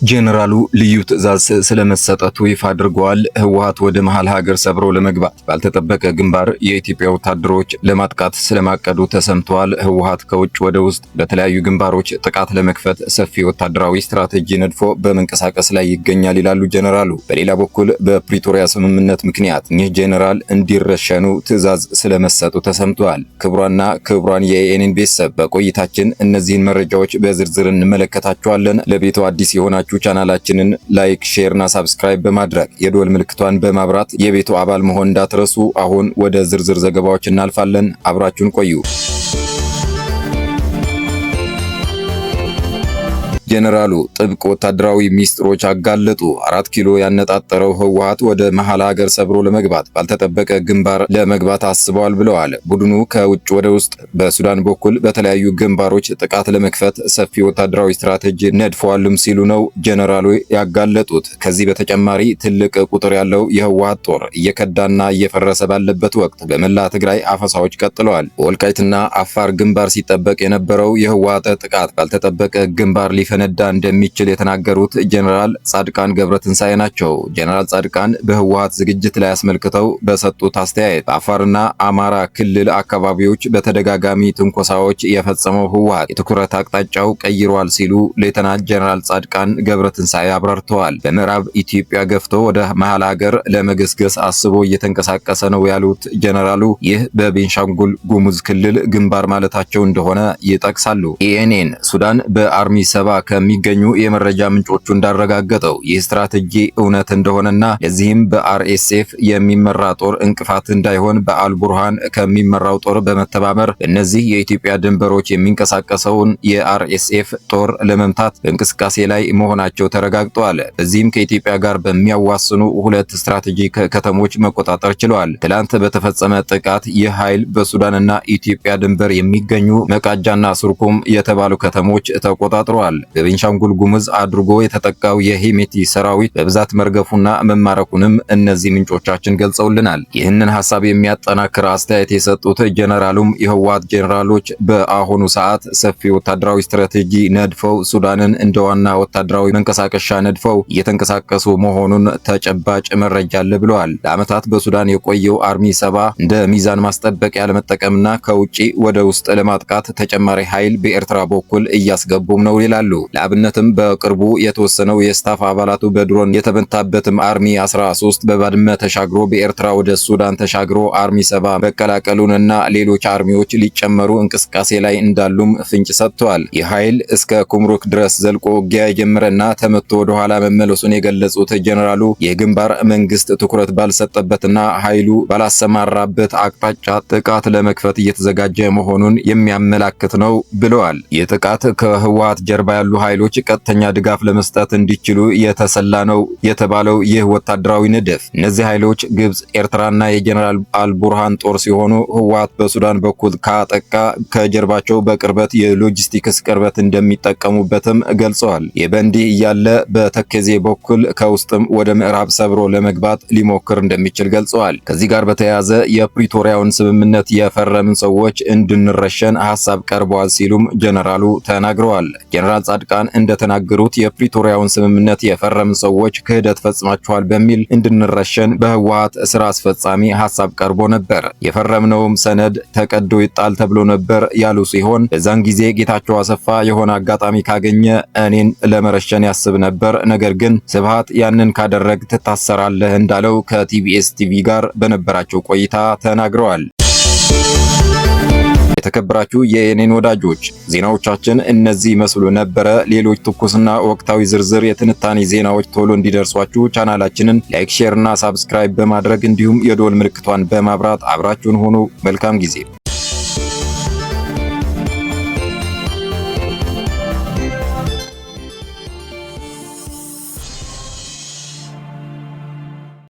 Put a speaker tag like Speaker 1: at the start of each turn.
Speaker 1: ጄኔራሉ ልዩ ትዕዛዝ ስለመሰጠቱ ይፋ አድርገዋል። ህወሓት ወደ መሃል ሀገር ሰብሮ ለመግባት ባልተጠበቀ ግንባር የኢትዮጵያ ወታደሮች ለማጥቃት ስለማቀዱ ተሰምተዋል። ህወሓት ከውጭ ወደ ውስጥ በተለያዩ ግንባሮች ጥቃት ለመክፈት ሰፊ ወታደራዊ ስትራቴጂ ነድፎ በመንቀሳቀስ ላይ ይገኛል ይላሉ ጄኔራሉ። በሌላ በኩል በፕሪቶሪያ ስምምነት ምክንያት እኚህ ጄኔራል እንዲረሸኑ ትዕዛዝ ስለመሰጡ ተሰምተዋል። ክቡራን የኤኤንኤን ቤተሰብ በቆይታችን እነዚህን መረጃዎች በዝርዝር እንመለከታቸዋለን። ለቤቱ አዲስ የሆናችሁ ቻናላችንን ላይክ፣ ሼር እና ሳብስክራይብ በማድረግ የደወል ምልክቷን በማብራት የቤቱ አባል መሆን እንዳትረሱ። አሁን ወደ ዝርዝር ዘገባዎች እናልፋለን። አብራችሁን ቆዩ። ጄኔራሉ ጥብቅ ወታደራዊ ሚስጥሮች አጋለጡ። 4 ኪሎ ያነጣጠረው ህወሓት ወደ መሃል ሀገር ሰብሮ ለመግባት ባልተጠበቀ ግንባር ለመግባት አስበዋል ብለዋል። ቡድኑ ከውጭ ወደ ውስጥ በሱዳን በኩል በተለያዩ ግንባሮች ጥቃት ለመክፈት ሰፊ ወታደራዊ ስትራቴጂ ነድፈዋልም ሲሉ ነው ጄኔራሉ ያጋለጡት። ከዚህ በተጨማሪ ትልቅ ቁጥር ያለው የህወሓት ጦር እየከዳና እየፈረሰ ባለበት ወቅት በመላ ትግራይ አፈሳዎች ቀጥለዋል። በወልቃይትና አፋር ግንባር ሲጠበቅ የነበረው የህወሓት ጥቃት ባልተጠበቀ ግንባር ሊፈነዳ እንደሚችል የተናገሩት ጄኔራል ጻድቃን ገብረትንሳኤ ናቸው። ጄኔራል ጻድቃን በህወሓት ዝግጅት ላይ አስመልክተው በሰጡት አስተያየት በአፋርና አማራ ክልል አካባቢዎች በተደጋጋሚ ትንኮሳዎች የፈጸመው ህወሓት የትኩረት አቅጣጫው ቀይሯል ሲሉ ሌተናንት ጄኔራል ጻድቃን ገብረትንሳኤ አብራርተዋል። በምዕራብ ኢትዮጵያ ገፍቶ ወደ መሃል ሀገር ለመገስገስ አስቦ እየተንቀሳቀሰ ነው ያሉት ጄኔራሉ ይህ በቤንሻንጉል ጉሙዝ ክልል ግንባር ማለታቸው እንደሆነ ይጠቅሳሉ። ኤኤንኤን ሱዳን በአርሚ ሰባ ከሚገኙ የመረጃ ምንጮቹ እንዳረጋገጠው ይህ ስትራቴጂ እውነት እንደሆነና ለዚህም በአርኤስኤፍ የሚመራ ጦር እንቅፋት እንዳይሆን በአልቡርሃን ከሚመራው ጦር በመተባበር በእነዚህ የኢትዮጵያ ድንበሮች የሚንቀሳቀሰውን የአርኤስኤፍ ጦር ለመምታት በእንቅስቃሴ ላይ መሆናቸው ተረጋግጧል። በዚህም ከኢትዮጵያ ጋር በሚያዋስኑ 2 ስትራቴጂክ ከተሞች መቆጣጠር ችለዋል። ትላንት በተፈጸመ ጥቃት ይህ ኃይል በሱዳንና ኢትዮጵያ ድንበር የሚገኙ መቃጃና ሱርኩም የተባሉ ከተሞች ተቆጣጥረዋል። በቤንሻንጉል ጉሙዝ አድርጎ የተጠቃው የሄሜቲ ሰራዊት በብዛት መርገፉና መማረኩንም እነዚህ ምንጮቻችን ገልጸውልናል። ይህንን ሐሳብ የሚያጠናክር አስተያየት የሰጡት ጄኔራሉም የህወሓት ጄኔራሎች በአሁኑ ሰዓት ሰፊ ወታደራዊ ስትራቴጂ ነድፈው ሱዳንን እንደ ዋና ወታደራዊ መንቀሳቀሻ ነድፈው እየተንቀሳቀሱ መሆኑን ተጨባጭ መረጃ አለ ብለዋል። ለዓመታት በሱዳን የቆየው አርሚ ሰባ እንደ ሚዛን ማስጠበቂያ ለመጠቀምና ከውጪ ወደ ውስጥ ለማጥቃት ተጨማሪ ኃይል በኤርትራ በኩል እያስገቡም ነው ይላሉ። ለአብነትም በቅርቡ የተወሰነው የስታፍ አባላቱ በድሮን የተመታበትም አርሚ 13 በባድመ ተሻግሮ በኤርትራ ወደ ሱዳን ተሻግሮ አርሚ ሰባ መቀላቀሉንና ሌሎች አርሚዎች ሊጨመሩ እንቅስቃሴ ላይ እንዳሉም ፍንጭ ሰጥተዋል። ይህ ኃይል እስከ ኩምሩክ ድረስ ዘልቆ ውጊያ የጀመረና ተመቶ ወደ ኋላ መመለሱን የገለጹት ጄኔራሉ የግንባር መንግስት ትኩረት ባልሰጠበትና ኃይሉ ባላሰማራበት አቅጣጫ ጥቃት ለመክፈት እየተዘጋጀ መሆኑን የሚያመላክት ነው ብለዋል። ይህ ጥቃት ከህወሓት ጀርባ ያሉ ኃይሎች ቀጥተኛ ድጋፍ ለመስጠት እንዲችሉ የተሰላ ነው የተባለው ይህ ወታደራዊ ንድፍ እነዚህ ኃይሎች ግብጽ፣ ኤርትራና የጄኔራል አልቡርሃን ጦር ሲሆኑ ህወሓት በሱዳን በኩል ካጠቃ ከጀርባቸው በቅርበት የሎጂስቲክስ ቅርበት እንደሚጠቀሙበትም ገልጸዋል። ይህ በእንዲህ እያለ በተከዜ በኩል ከውስጥም ወደ ምዕራብ ሰብሮ ለመግባት ሊሞክር እንደሚችል ገልጸዋል። ከዚህ ጋር በተያያዘ የፕሪቶሪያውን ስምምነት የፈረምን ሰዎች እንድንረሸን ሐሳብ ቀርበዋል ሲሉም ጄኔራሉ ተናግረዋል። ጄኔራል ጻድቃን እንደተናገሩት የፕሪቶሪያውን ስምምነት የፈረምን ሰዎች ክህደት ፈጽማቸዋል በሚል እንድንረሸን በህወሓት ስራ አስፈጻሚ ሐሳብ ቀርቦ ነበር። የፈረምነውም ሰነድ ተቀዶ ይጣል ተብሎ ነበር ያሉ ሲሆን በዛን ጊዜ ጌታቸው አሰፋ የሆነ አጋጣሚ ካገኘ እኔን ለመረሸን ያስብ ነበር፣ ነገር ግን ስብሃት ያንን ካደረግ ትታሰራለህ እንዳለው ከቲቢኤስ ቲቪ ጋር በነበራቸው ቆይታ ተናግረዋል። የተከበራችሁ የኤኤንኤን ወዳጆች ዜናዎቻችን እነዚህ መስሉ ነበረ። ሌሎች ትኩስና ወቅታዊ ዝርዝር የትንታኔ ዜናዎች ቶሎ እንዲደርሷችሁ ቻናላችንን ላይክ፣ ሼር እና ሳብስክራይብ በማድረግ እንዲሁም የደወል ምልክቷን በማብራት አብራችሁን ሆኑ። መልካም ጊዜ